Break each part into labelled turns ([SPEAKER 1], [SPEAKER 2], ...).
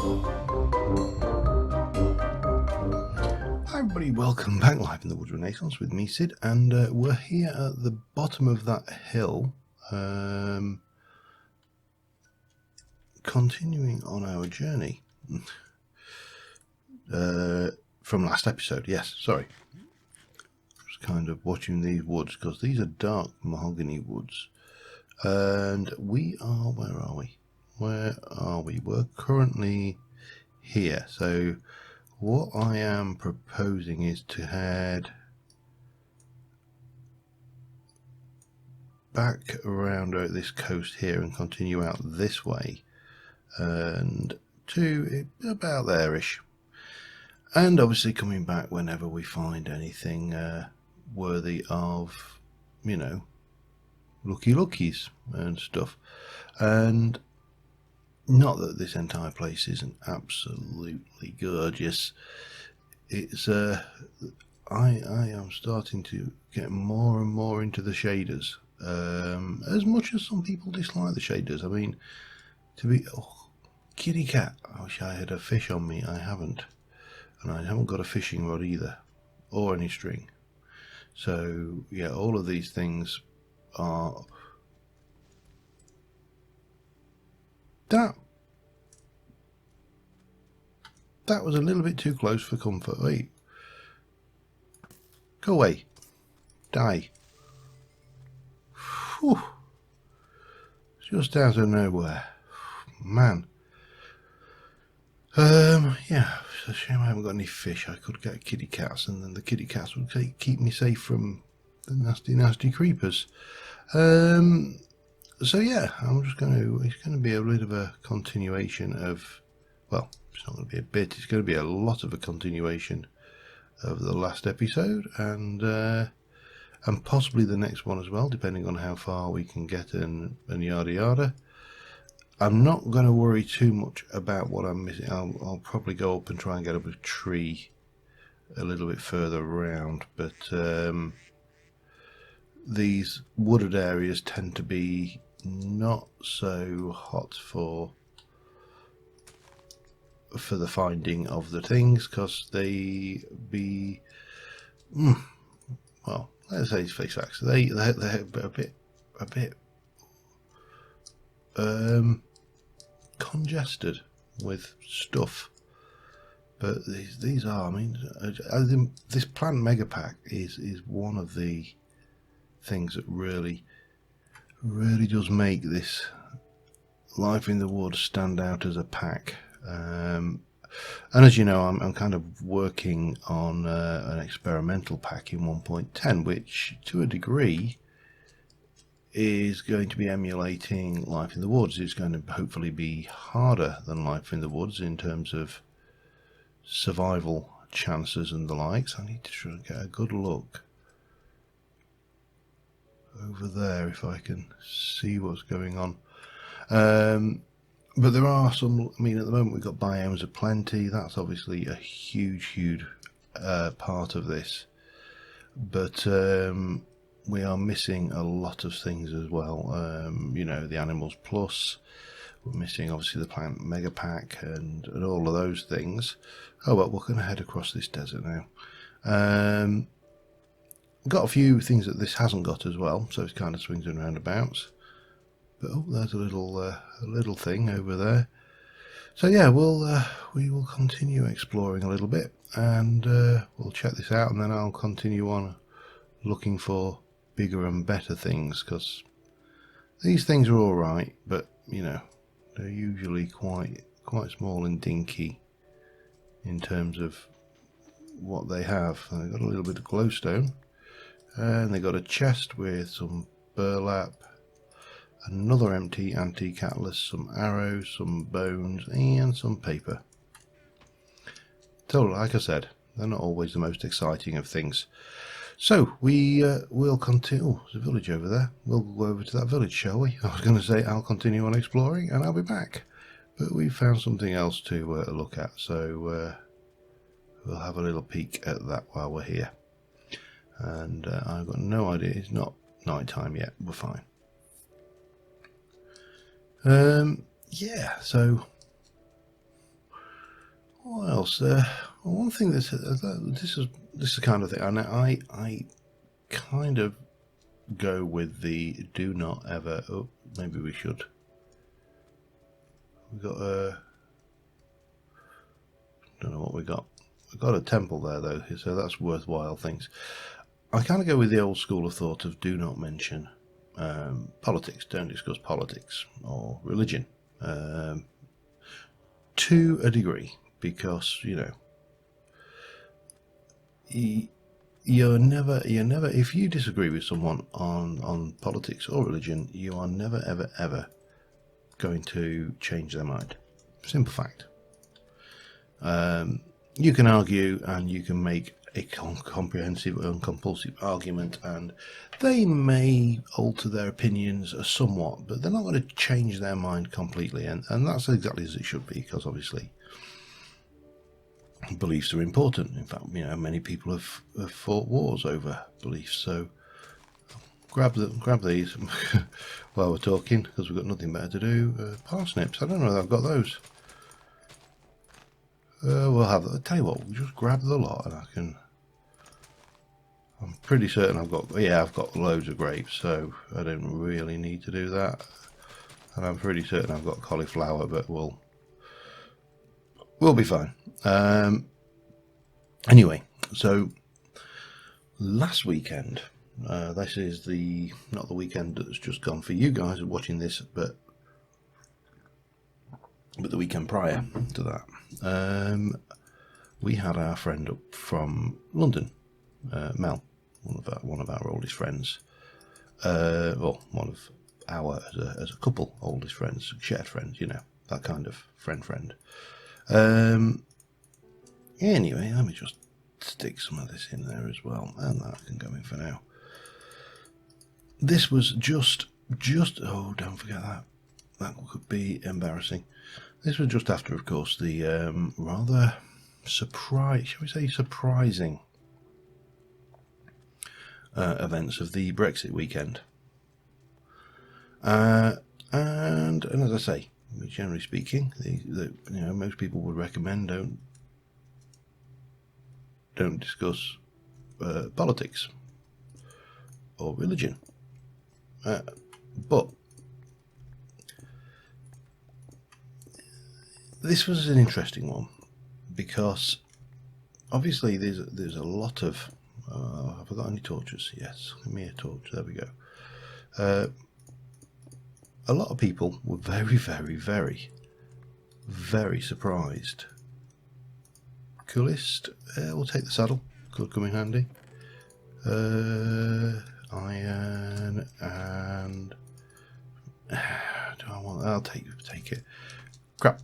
[SPEAKER 1] Hi everybody, welcome back live in the Woods Renaissance with me, Sid, and we're here at the bottom of that hill, continuing on our journey from last episode. Yes, sorry. Just kind of watching these woods, because these are dark mahogany woods, and we are, where are we? We're currently here, so what I am proposing is to head back around this coast here and continue out this way and to about there-ish, and obviously coming back whenever we find anything worthy of, you know, lookies and stuff. And not that this entire place isn't absolutely gorgeous. It's I am starting to get more and more into the shaders, as much as some people dislike the shaders. I mean, kitty cat, I wish I had a fish on me. I haven't, and I haven't got a fishing rod either, or any string. So yeah, all of these things are that was a little bit too close for comfort. Wait, go away, die. Whew. Just out of nowhere, man. Yeah, it's a shame I haven't got any fish. I could get kitty cats, and then the kitty cats would keep me safe from the nasty creepers. So yeah, it's going to be a bit of a continuation of, well, it's not going to be a bit, it's going to be a lot of a continuation of the last episode, and possibly the next one as well, depending on how far we can get and yada yada. I'm not going to worry too much about what I'm missing. I'll probably go up and try and get up a tree a little bit further around, but these wooded areas tend to be not so hot for the finding of the things, because they be well, let's say face facts, they're a bit congested with stuff. But these are, I mean, this plant mega pack is one of the things that really does make this Life in the Woods stand out as a pack. And as you know, I'm kind of working on an experimental pack in 1.10, which to a degree is going to be emulating Life in the Woods. It's going to hopefully be harder than Life in the Woods in terms of survival chances and the likes. I need to try and get a good look over there if I can see what's going on. But there are some, I mean, at the moment we've got biomes of plenty. That's obviously a huge part of this, but we are missing a lot of things as well. You know, the Animals Plus, we're missing obviously the Plant Mega Pack and all of those things. Oh well, we're going to head across this desert now. Got a few things that this hasn't got as well, so it's kind of swings and roundabouts. But oh, there's a little thing over there. So yeah, we will continue exploring a little bit, and we'll check this out, and then I'll continue on looking for bigger and better things, because these things are all right, but you know, they're usually quite small and dinky in terms of what they have. And they've got a little bit of glowstone, and they got a chest with some burlap, another empty antique atlas, some arrows, some bones, and some paper. So like I said, they're not always the most exciting of things. So we will continue. Oh, there's a village over there. We'll go over to that village, shall we? I was going to say I'll continue on exploring and I'll be back, but we found something else to look at, so we'll have a little peek at that while we're here. And I've got no idea, it's not night time yet, we're fine. Yeah, so What else? One thing this is the kind of thing, and I kind of go with the do not ever. Oh, maybe we should. We got don't know what we got. We got a temple there though, so that's worthwhile things. I kind of go with the old school of thought of do not mention politics. Don't discuss politics or religion to a degree, because you're never if you disagree with someone on politics or religion, you are never ever going to change their mind. Simple fact. You can argue and you can make a comprehensive and compulsive argument, and they may alter their opinions somewhat, but they're not going to change their mind completely, and that's exactly as it should be, because obviously beliefs are important. In fact, many people have fought wars over beliefs. So grab these while we're talking, because we've got nothing better to do. Parsnips, I don't know if I've got those. We'll have that. I'll tell you what, we'll just grab the lot, and I'm pretty certain I've got loads of grapes, so I don't really need to do that. And I'm pretty certain I've got cauliflower, but we'll be fine. Anyway, so last weekend, this is not the weekend that's just gone for you guys watching this, but the weekend prior to that, we had our friend up from London, Mel, one of our oldest friends, well, one of our as a couple oldest friends, shared friends, that kind of friend. Anyway, let me just stick some of this in there as well, and that can go in for now. This was just oh, don't forget that could be embarrassing. This was just after, of course, the rather surprising events of the Brexit weekend, and as I say, generally speaking, most people would recommend don't discuss politics or religion, but this was an interesting one, because obviously there's a lot of have I got any torches? Yes, give me a torch. There we go. A lot of people were very surprised. Coolest, we'll take the saddle, could come in handy. Iron, and do I want? I'll take it. Crap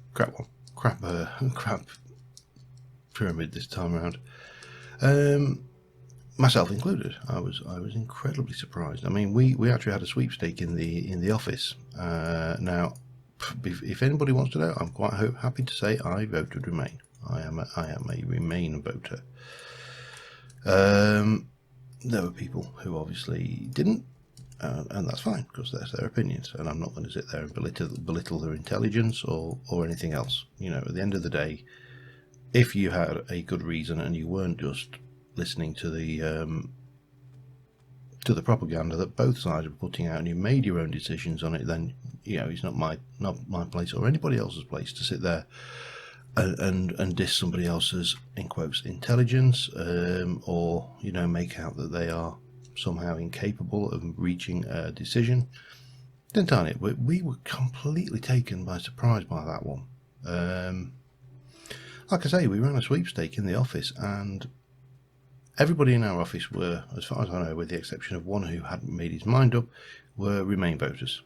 [SPEAKER 1] pyramid this time around. Myself included. I was incredibly surprised. I mean, we actually had a sweepstake in the office. Now, if anybody wants to know, I'm quite happy to say I voted Remain. I am a Remain voter. There were people who obviously didn't, and that's fine, because that's their opinions, and I'm not going to sit there and belittle their intelligence or anything else. At the end of the day, if you had a good reason and you weren't just listening to the propaganda that both sides were putting out, and you made your own decisions on it, then it's not my place or anybody else's place to sit there and diss somebody else's, in quotes, intelligence, or make out that they are somehow incapable of reaching a decision. Didn't tell it. We were completely taken by surprise by that one. Like I say, we ran a sweepstake in the office, and everybody in our office were, as far as I know, with the exception of one who hadn't made his mind up, were Remain voters.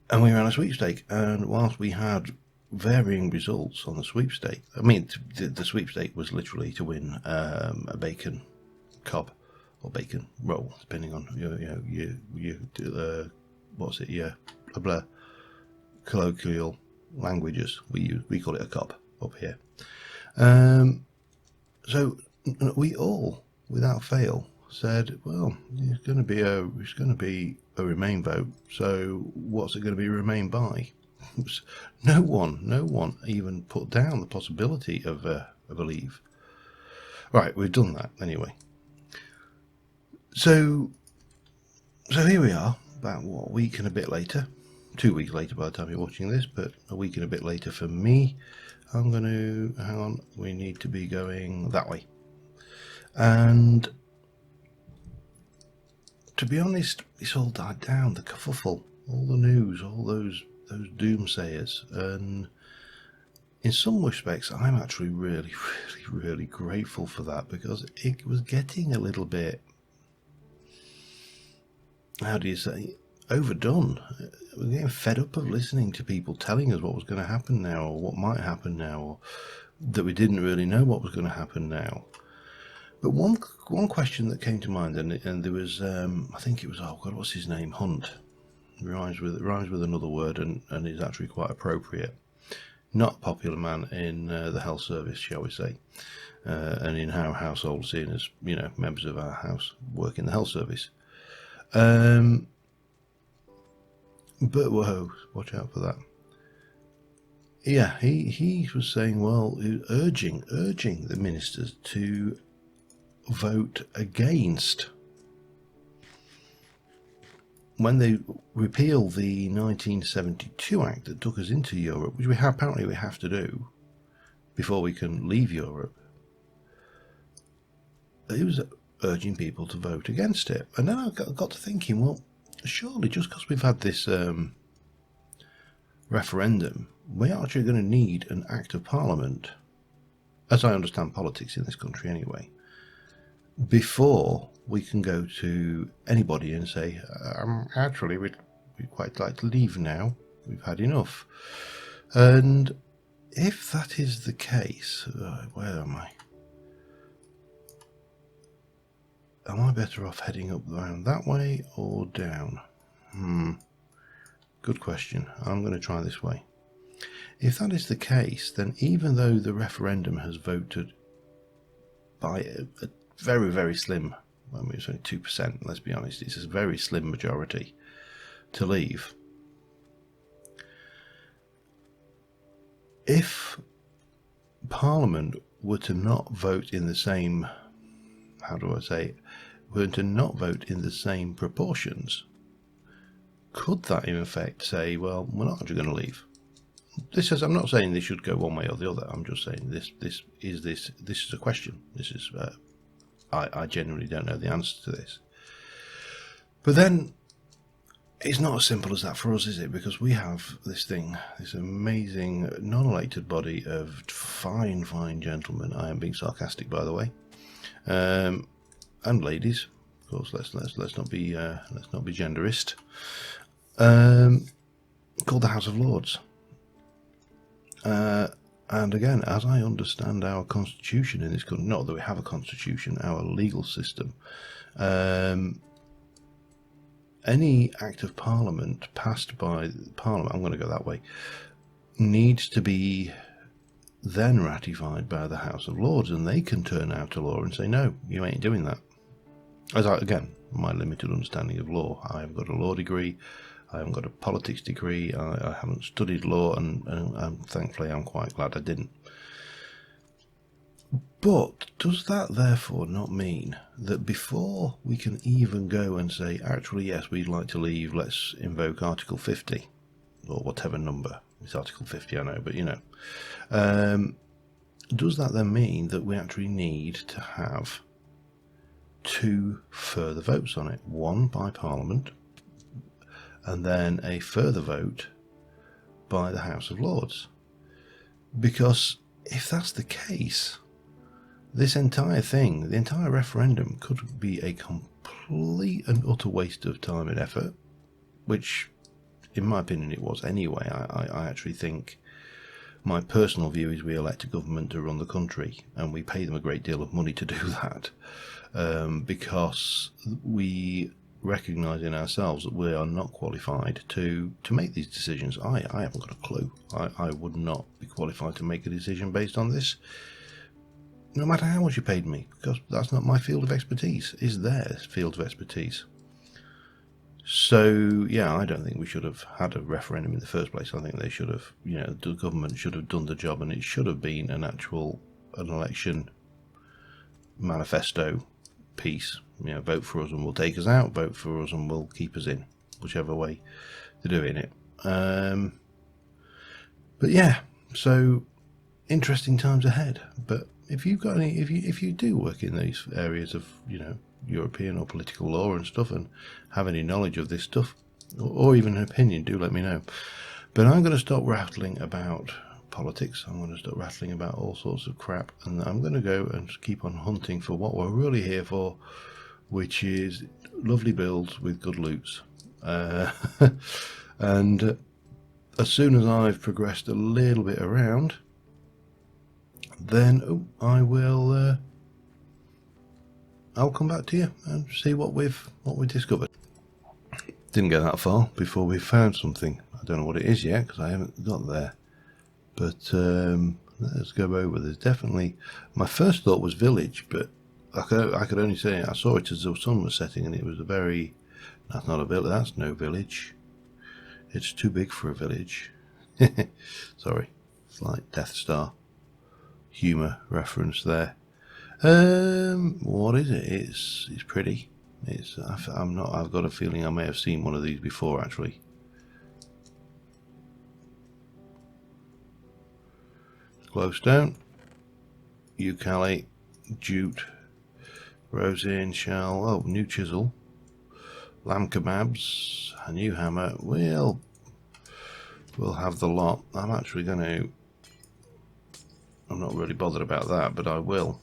[SPEAKER 1] And we ran a sweepstake, and whilst we had varying results on the sweepstake, I mean, the sweepstake was literally to win a bacon cob or bacon roll, depending on your colloquial languages. We call it a cob up here. So we all, without fail, said, well, it's going to be a Remain vote, so what's it going to be Remain by? No one even put down the possibility of a leave. Right, we've done that anyway. So here we are, about what, a week and a bit later. 2 weeks later by the time you're watching this, but a week and a bit later for me. I'm going to, hang on, we need to be going that way. And to be honest, it's all died down, the kerfuffle, all the news, all those doomsayers. And in some respects, I'm actually really grateful for that, because it was getting a little bit, how do you say, overdone. We're getting fed up of listening to people telling us what was going to happen now, or what might happen now, or that we didn't really know what was going to happen now. But one question that came to mind, and there was, I think it was, oh God, what's his name? Hunt. It rhymes with another word, and is actually quite appropriate. Not a popular man in the health service, shall we say, and in our household, seeing as, you know, members of our house work in the health service. But whoa, watch out for that. Yeah, he was saying, well, urging the ministers to vote against when they repeal the 1972 Act that took us into Europe, which apparently we have to do before we can leave Europe. He was urging people to vote against it, and then I got to thinking, well, surely just because we've had this referendum, we're actually going to need an Act of Parliament, as I understand politics in this country anyway, before we can go to anybody and say, actually, we'd quite like to leave now. We've had enough. And if that is the case, where am I? Am I better off heading up around that way or down? Good question. I'm going to try this way. If that is the case, then even though the referendum has voted by a very, very slim, I mean, it's only 2%, let's be honest, it's a very slim majority to leave. If Parliament were to not vote in the same, how do I say it, were to not vote in the same proportions, could that in effect say, well, we're not actually going to leave? I'm not saying this should go one way or the other. I'm just saying this is a question. This is I genuinely don't know the answer to this. But then it's not as simple as that for us, is it? Because we have this amazing non-elected body of fine gentlemen. I am being sarcastic, by the way, and ladies, of course. Let's not be genderist. Called the House of Lords. And again, as I understand our constitution in this country, not that we have a constitution, our legal system, any act of Parliament passed by Parliament, I'm going to go that way, needs to be then ratified by the House of Lords, and they can turn out a law and say, no, you ain't doing that. Again, my limited understanding of law, I have got a law degree, I haven't got a politics degree, I haven't studied law, and thankfully I'm quite glad I didn't. But does that therefore not mean that before we can even go and say, actually, yes, we'd like to leave, let's invoke Article 50, or whatever number, it's Article 50, I know, but you know, does that then mean that we actually need to have 2 further votes on it? One by Parliament, and then a further vote by the House of Lords. Because if that's the case, this entire thing, the entire referendum, could be a complete and utter waste of time and effort, which, in my opinion, it was anyway. I actually think, my personal view is we elect a government to run the country, and we pay them a great deal of money to do that, because we recognise in ourselves that we are not qualified to make these decisions. I haven't got a clue. I would not be qualified to make a decision based on this, no matter how much you paid me, because that's not my field of expertise. It's their field of expertise. So yeah, I don't think we should have had a referendum in the first place. I think they should have, you know, the government should have done the job, and it should have been an election manifesto piece. You know, vote for us and we'll take us out, vote for us and we'll keep us in, whichever way they're doing it. But yeah, so interesting times ahead. But if you've got any, if you do work in these areas of, you know, European or political law and stuff, and have any knowledge of this stuff, or even an opinion, do let me know. But I'm going to stop rattling about politics. I'm going to start rattling about all sorts of crap, and I'm going to go and keep on hunting for what we're really here for, which is lovely builds with good loots. And as soon as I've progressed a little bit around, then I will I'll come back to you and see what we discovered. Didn't get that far before we found something. I don't know what it is yet because I haven't got there. But let's go over. There's definitely, my first thought was village, but I could only say I saw it as the sun was setting, and it was a very, that's not a village. That's no village. It's too big for a village. Sorry, slight Death Star humour reference there. What is it? It's pretty. I've got a feeling I may have seen one of these before, actually. Glowstone, eucalypt, jute, rosin, shell. Oh, new chisel, lamb kebabs, a new hammer. We'll have the lot. I'm not really bothered about that, but I will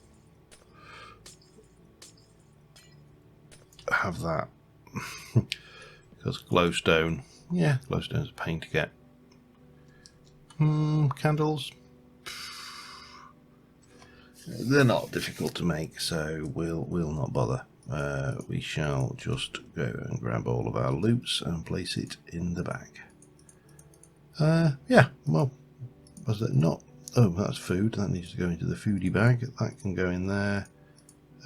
[SPEAKER 1] have that. Because glowstone, yeah, glowstone's a pain to get. Candles, they're not difficult to make, so we'll not bother. We shall just go and grab all of our loots and place it in the bag. Yeah, well, was it not? Oh, that's food. That needs to go into the foodie bag. That can go in there.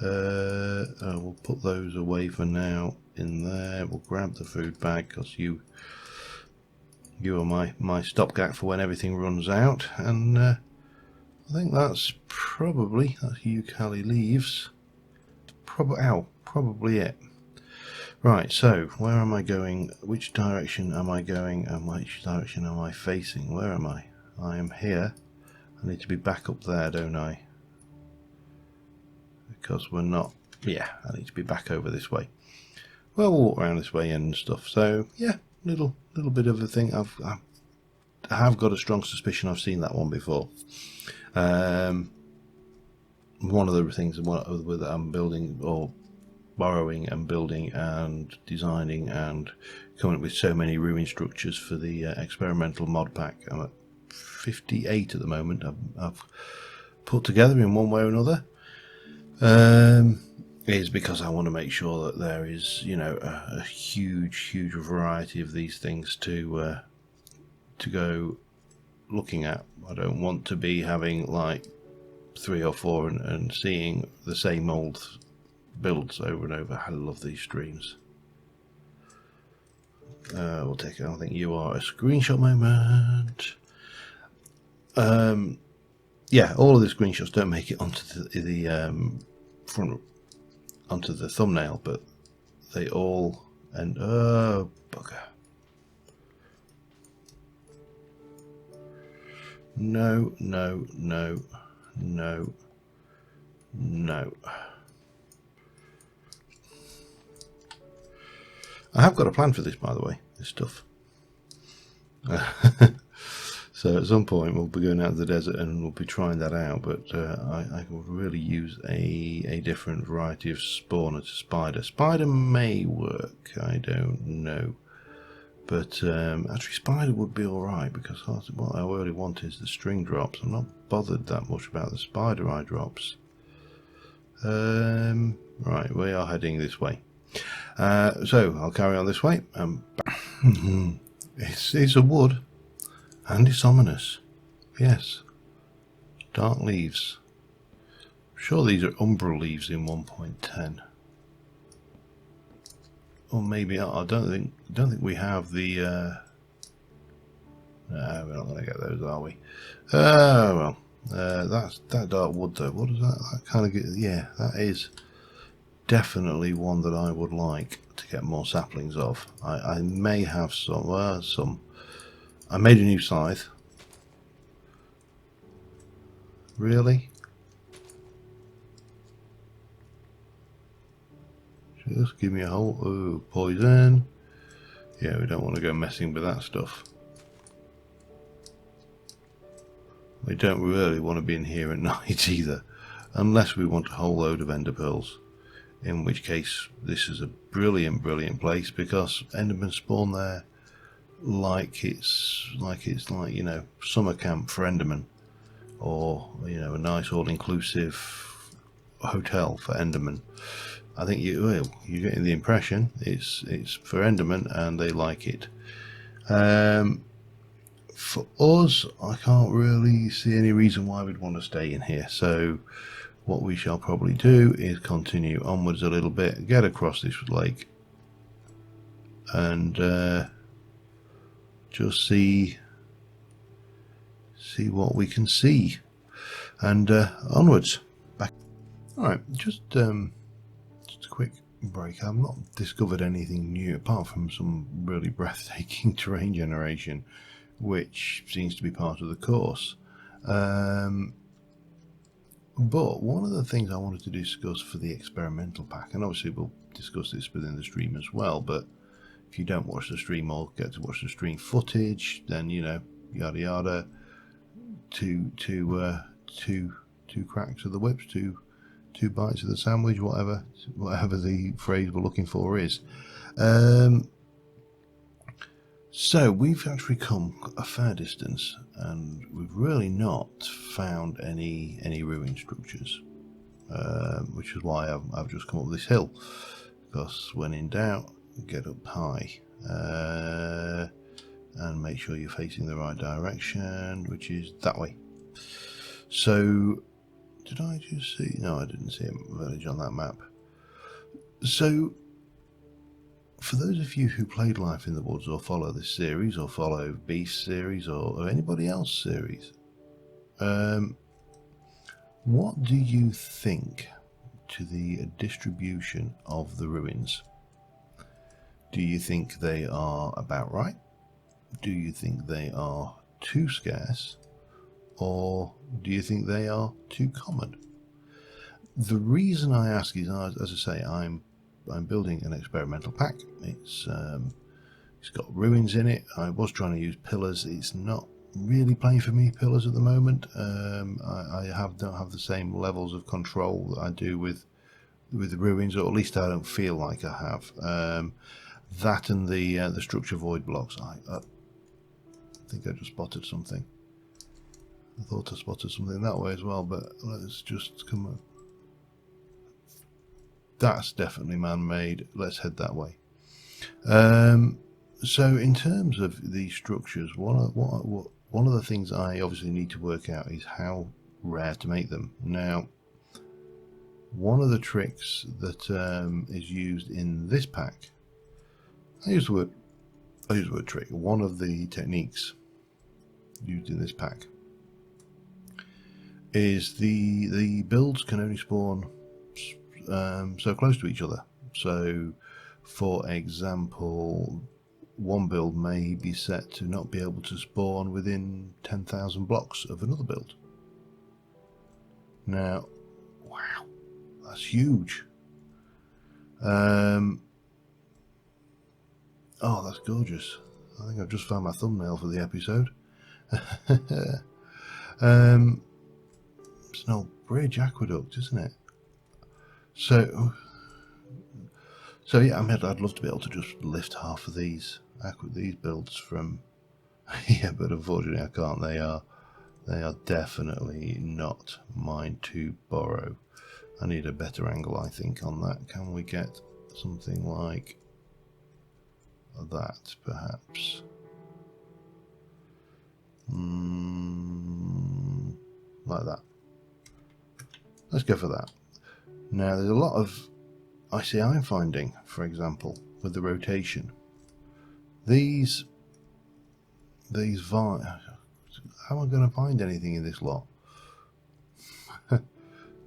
[SPEAKER 1] We'll put those away for now in there. We'll grab the food bag because you are my stopgap for when everything runs out. And I think that's eucalypt leaves. Probably it. Right, so where am I going? Which direction am I going? And which direction am I facing? Where am I? I am here. I need to be back up there, don't I? Because we're not. Yeah, I need to be back over this way. Well, we'll walk around this way and stuff. So yeah, little bit of a thing. I have got a strong suspicion I've seen that one before. One of the things that I'm building or borrowing and building and designing and coming up with so many ruin structures for the experimental mod pack. I'm at 58 at the moment. I've put together in one way or another. Is because I want to make sure that there is, you know, a huge variety of these things to go looking at. I don't want to be having like 3 or 4 and seeing the same old builds over and over. I love these streams. We'll take it. I think you are a screenshot moment. Yeah, all of the screenshots don't make it onto the front, onto the thumbnail, but they all, and oh bugger. No. I have got a plan for this, by the way, this stuff. So at some point we'll be going out to the desert and we'll be trying that out, but I would really use a different variety of spawner to spider. Spider may work, I don't know. But actually spider would be alright, because what I really want is the string drops. I'm not bothered that much about the spider eye drops. Right, we are heading this way. So I'll carry on this way. It's a wood. And it's ominous. Yes. Dark leaves. I'm sure these are umbral leaves in 1.10. or maybe I don't think we have the. No, we're not going to get those, are we? Well, that's that dark wood though. What does that kind of get? Yeah, that is definitely one that I would like to get more saplings of. I may have some. I made a new scythe. Really? Just give me a whole... Ooh, poison. Yeah, we don't want to go messing with that stuff. We don't really want to be in here at night either. Unless we want a whole load of ender pearls. In which case, this is a brilliant, brilliant place, because endermen spawn there like it's you know, summer camp for endermen. Or, you know, a nice all-inclusive hotel for endermen. I think you're getting the impression it's for endermen and they like it. For us, I can't really see any reason why we'd want to stay in here. So what we shall probably do is continue onwards a little bit, get across this lake, and just see what we can see, and onwards back. All right, just a quick break. I've not discovered anything new apart from some really breathtaking terrain generation, which seems to be part of the course. But one of the things I wanted to discuss for the experimental pack, and obviously we'll discuss this within the stream as well, but if you don't watch the stream or get to watch the stream footage, then, you know, yada yada, two cracks of the whips, two bites of the sandwich, whatever the phrase we're looking for is. So we've actually come a fair distance, and we've really not found any ruin structures, which is why I've just come up this hill, because when in doubt, get up high, and make sure you're facing the right direction, which is that way. So did I just see? No, I didn't see a village on that map. So for those of you who played Life in the Woods, or follow this series, or follow Beast series, or anybody else series, what do you think to the distribution of the ruins? Do you think they are about right? Do you think they are too scarce? Or do you think they are too common? The reason I ask is, as I say, I'm building an experimental pack. It's got ruins in it. I was trying to use pillars. It's not really playing for me, pillars, at the moment. I don't have the same levels of control that I do with the ruins, or at least I don't feel like I have. That and the structure void blocks. I think I just spotted something. I thought I spotted something that way as well, but let's just come up. That's definitely man-made. Let's head that way. So in terms of these structures, one of the things I obviously need to work out is how rare to make them. Now, one of the tricks that is used in this pack, I use the word trick. One of the techniques used in this pack is the builds can only spawn so close to each other. So, for example, one build may be set to not be able to spawn within 10,000 blocks of another build. Now, wow, that's huge. Oh, that's gorgeous. I think I've just found my thumbnail for the episode. It's an old bridge aqueduct, isn't it? So yeah, I mean, I'd love to be able to just lift half of these builds from yeah, but unfortunately I can't. They are definitely not mine to borrow. I need a better angle, I think, on that. Can we get something like that, perhaps? Like that. Let's go for that. Now, there's a lot of I'm finding, for example, with the rotation. These vines, how am I going to find anything in this lot?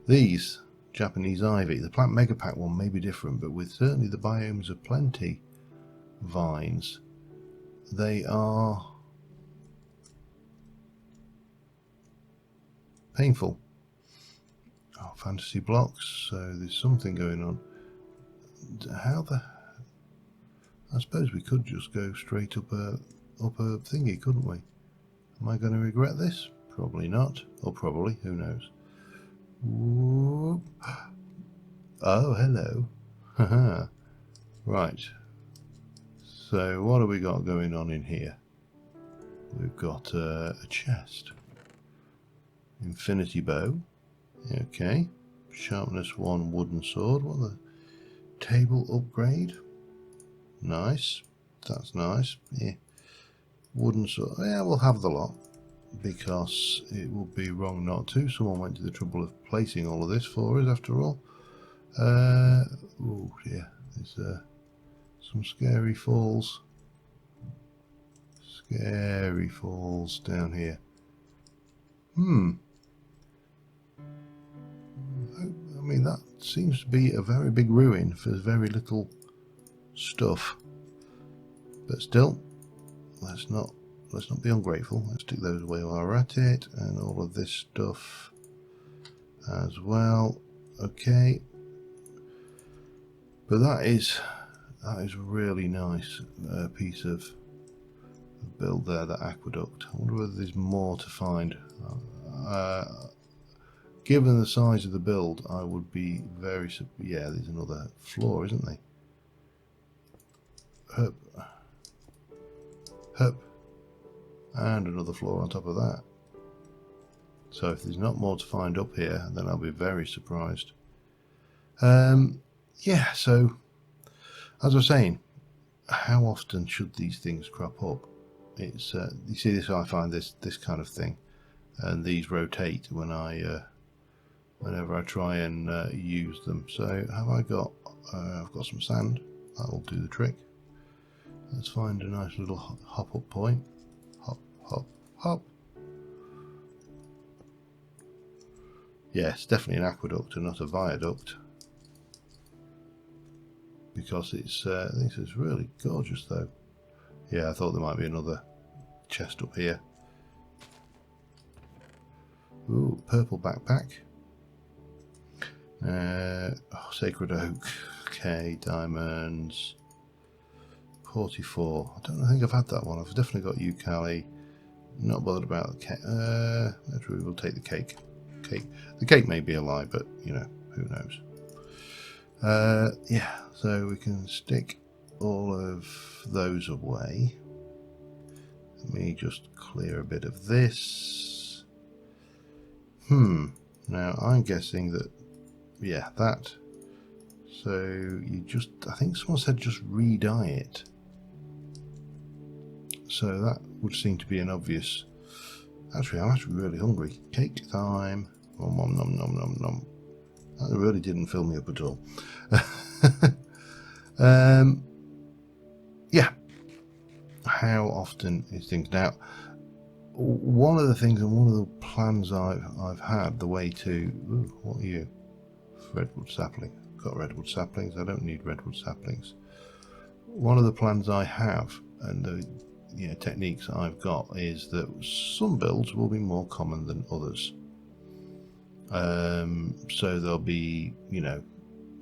[SPEAKER 1] These Japanese ivy, the plant megapack one may be different, but with certainly the biomes of plenty vines, they are painful. Oh, fantasy blocks, so there's something going on. How the... I suppose we could just go straight up a thingy, couldn't we? Am I going to regret this? Probably not. Or probably, who knows. Whoop. Oh, hello. Haha. Right. So what have we got going on in here? We've got a chest. Infinity bow. Okay. Sharpness 1 wooden sword. What the... Table upgrade. Nice. That's nice. Yeah. Wooden sword. Yeah, we'll have the lot, because it would be wrong not to. Someone went to the trouble of placing all of this for us after all. Oh dear. There's some scary falls. Scary falls down here. I mean, that seems to be a very big ruin for very little stuff. But still, let's not be ungrateful. Let's stick those away while we're at it, and all of this stuff as well. Okay. But that is a really nice piece of build there, that aqueduct. I wonder whether there's more to find. Given the size of the build, I would be very... Yeah, there's another floor, isn't there? Hup. Hup. And another floor on top of that. So if there's not more to find up here, then I'll be very surprised. Yeah, so as I was saying, how often should these things crop up? It's you see this, I find this kind of thing, and these rotate when whenever I try and use them. So have I got? I've got some sand. That will do the trick. Let's find a nice little hop up point. Hop, hop, hop. Yes, definitely an aqueduct and not a viaduct, because it's this is really gorgeous though. Yeah, I thought there might be another chest up here. Ooh, purple backpack. Sacred oak. Okay, diamonds. 44. I think I've had that one. I've definitely got Ucali. Not bothered about the cake. Actually, we'll take the cake. The cake may be a lie, but you know, who knows. Yeah, so we can stick all of those away. Let me just clear a bit of this. Now I'm guessing that, yeah, that. So you just, I think someone said just re-dye it. So that would seem to be an obvious. Actually, I'm actually really hungry. Cake time. Nom nom nom nom nom nom. That really didn't fill me up at all. Yeah. How often is things now? One of the things and one of the plans I've had, the way to... Ooh, what are you? Redwood sapling. Got redwood saplings. I don't need redwood saplings. One of the plans I have, and the techniques I've got, is that some builds will be more common than others. So there'll be,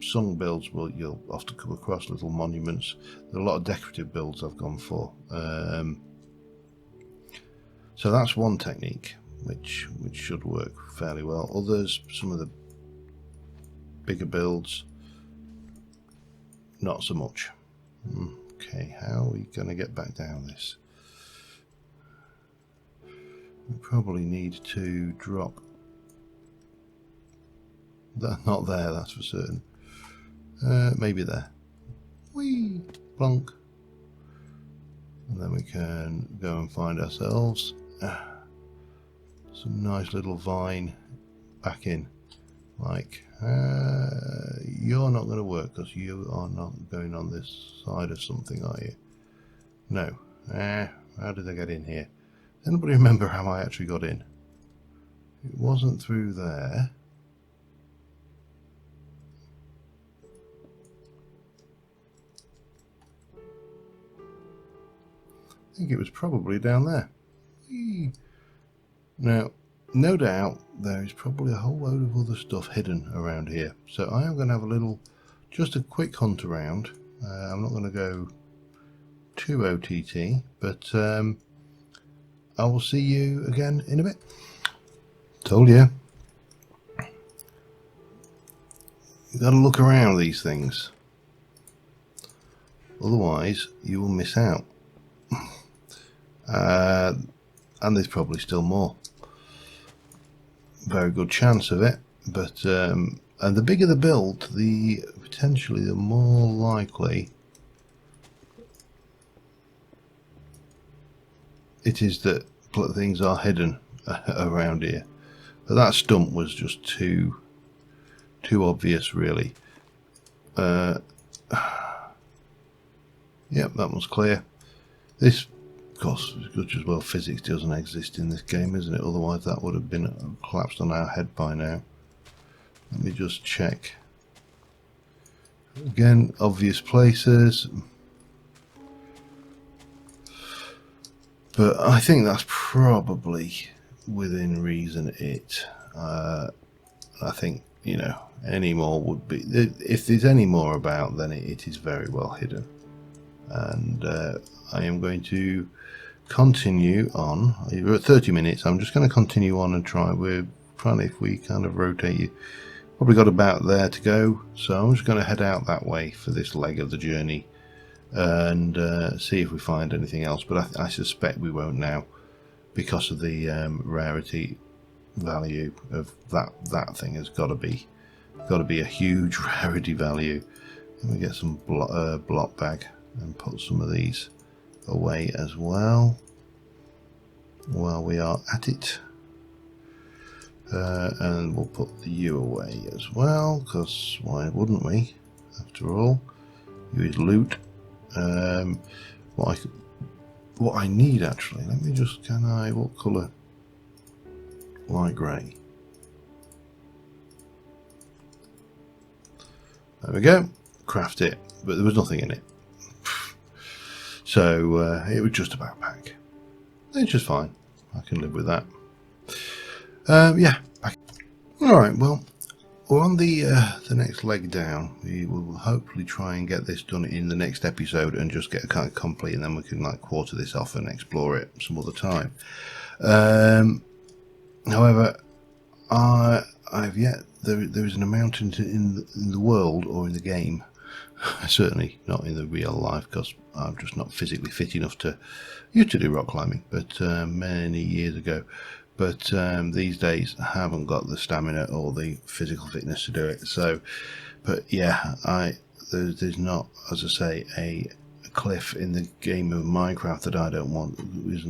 [SPEAKER 1] some builds you'll often come across little monuments. There are a lot of decorative builds I've gone for. So that's one technique which should work fairly well. Others, some of the bigger builds, not so much. Okay, how are we going to get back down this? We probably need to drop that. Not there, that's for certain. Maybe there. Whee! Plonk. And then we can go and find ourselves some nice little vine back in Like, you're not going to work because you are not going on this side of something, are you? No. How did I get in here? Anybody remember how I actually got in? It wasn't through there. I think it was probably down there. Whee! Now, no doubt there is probably a whole load of other stuff hidden around here. So I am going to have just a quick hunt around. I'm not going to go too OTT, but I will see you again in a bit. Told you. You got to look around these things. Otherwise, you will miss out. And there's probably still more. Very good chance of it. But and the bigger the build, potentially the more likely it is that things are hidden around here. But that stump was just too obvious, really. Yep, that one's clear. This, of course, just as well physics doesn't exist in this game, isn't it? Otherwise that would have been collapsed on our head by now. Let me just check. Again, obvious places. But I think that's probably within reason it. I think, you know, any more would be... If there's any more about, then it is very well hidden. And I am going to continue on. We're at 30 minutes. I'm just going to continue on and try. We're trying, if we kind of rotate you, probably got about there to go. So I'm just going to head out that way for this leg of the journey and see if we find anything else. But I suspect we won't now because of the rarity value of that thing. Has got to be a huge rarity value. Let me get some block bag and put some of these away as well while we are at it. And we'll put the U away as well, because why wouldn't we? After all, U is loot. What I need actually, let me just, what colour? Light grey. There we go. Craft it, but there was nothing in it. So it was just a backpack. It's just fine. I can live with that. Yeah. Alright, well, we're on the next leg down. We will hopefully try and get this done in the next episode and just get a kind of complete, and then we can like quarter this off and explore it some other time. However, I've yet... There isn't a mountain in the world or in the game, certainly not in the real life, because I'm just not physically fit enough to used to do rock climbing, but many years ago. But these days I haven't got the stamina or the physical fitness to do it. So, but yeah, there's not, as I say, a cliff in the game of Minecraft that I don't want.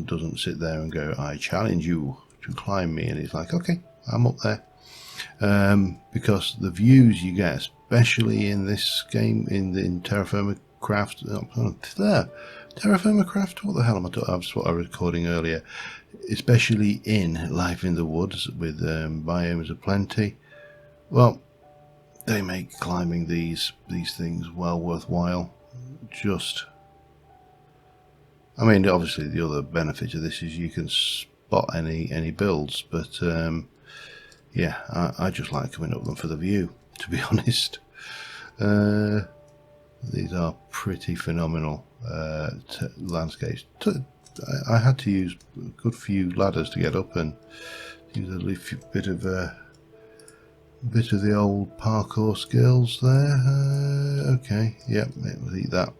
[SPEAKER 1] Doesn't sit there and go, I challenge you to climb me, and it's like, okay, I'm up there. Because the views you get, especially in this game, in Terra Firma Craft, Terra Firma Craft, what the hell am I talking? That's what I was recording earlier. Especially in Life in the Woods with biomes of plenty. Well, they make climbing these things well worthwhile. Just, I mean, obviously the other benefit of this is you can spot any builds, but yeah, I just like coming up them for the view, to be honest. These are pretty phenomenal landscapes. I had to use a good few ladders to get up and use a bit of the old parkour skills there. Okay, yep, we'll eat that.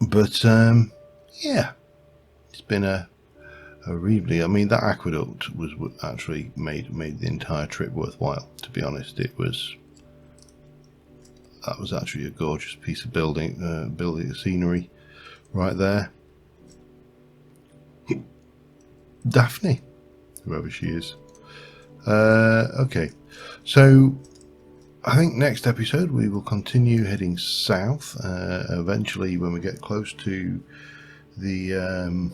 [SPEAKER 1] But yeah, it's been a really, I mean, that aqueduct was actually made the entire trip worthwhile, to be honest. That was actually a gorgeous piece of building scenery right there. Daphne, whoever she is. Okay, so I think next episode we will continue heading south. Eventually, when we get close to the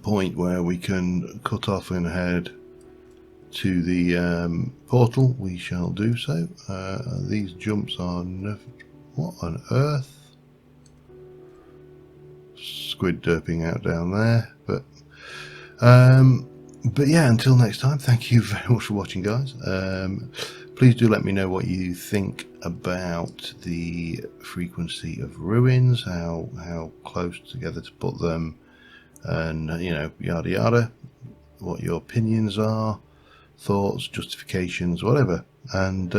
[SPEAKER 1] point where we can cut off and head to the portal, we shall do so. These jumps are what on earth? Squid derping out down there, but yeah, until next time, thank you very much for watching, guys. Please do let me know what you think about the frequency of ruins, how close together to put them, and you know, yada yada, what your opinions are, thoughts, justifications, whatever. And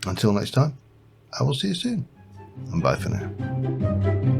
[SPEAKER 1] until next time, I will see you soon, and bye for now.